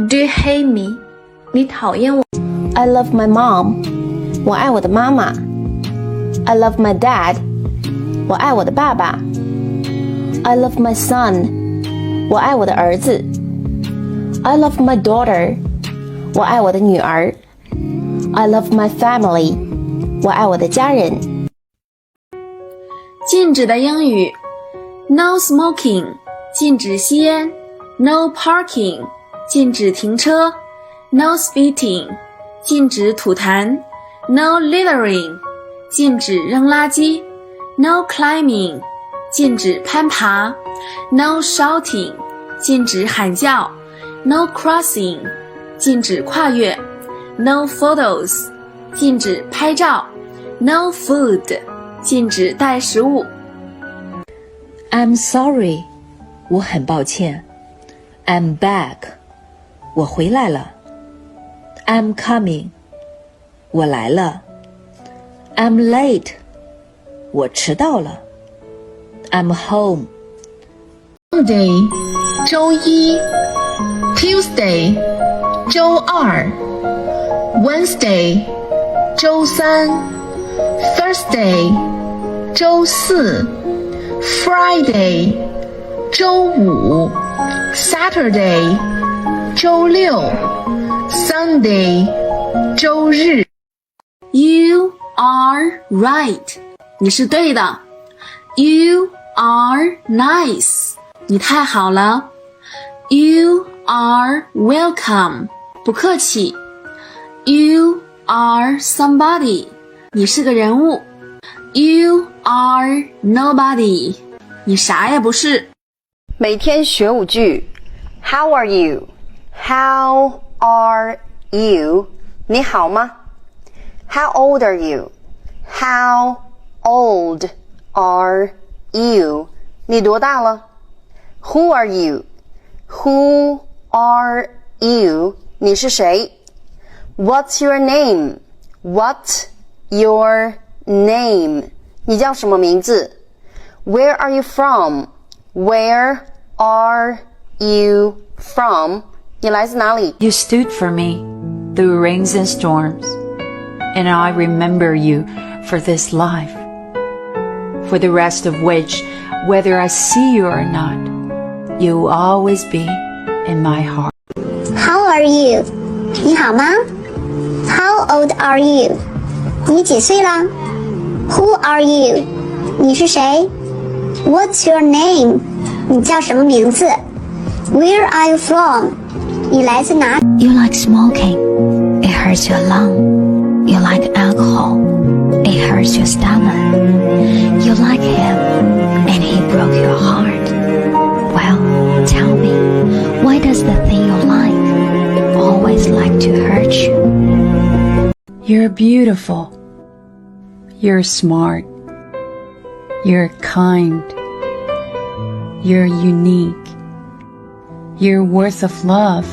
Do you hate me? 你讨厌我。I love my mom. 我爱我的妈妈。I love my dad. 我爱我的爸爸。I love my son. 我爱我的儿子。I love my daughter. 我爱我的女儿。I love my family. 我爱我的家人。禁止的英语 No smoking 禁止吸烟 No parking 禁止停车 No spitting 禁止吐痰 No littering 禁止扔垃圾 No climbing 禁止攀爬 No shouting 禁止喊叫 No crossing 禁止跨越 No photos 禁止拍照 No food 禁止带食物。I'm sorry， 我很抱歉。I'm back， 我回来了。I'm coming， 我来了。I'm late， 我迟到了。I'm home。Monday， 周一。Tuesday， 周二。Wednesday， 周三。Thursday， 周四。Friday， 周五。Saturday， 周六。Sunday， 周日。You are right， 你是对的。You are nice， 你太好了。You are welcome， 不客气。You are somebody， 你是个人物。You are nobody， 你啥也不是。每天学5句。How are you? How are you? 你好吗？ How old are you? How old are you? 你多大了？ Who are you? Who are you? 你是谁？ What's your name? What's your name? 你叫什么名字？ Where are you from? Where are you from? 你来自哪里？ You stood for me through rains and storms, and I remember you for this life, for the rest of which, whether I see you or not, you will always be in my heart. How are you? 你好吗？ How old are you? 你几岁啦？ Who are you? 你是谁？ What's your name? 你叫什么名字？ Where are you from? 你来自哪？ You like smoking. It hurts your lung. You like alcohol. It hurts your stomach. You like him, and he broke your heart. Well, tell me, why does the thing you like always like to hurt you? You're beautiful. You're smart. You're kind. You're unique. You're worth of love.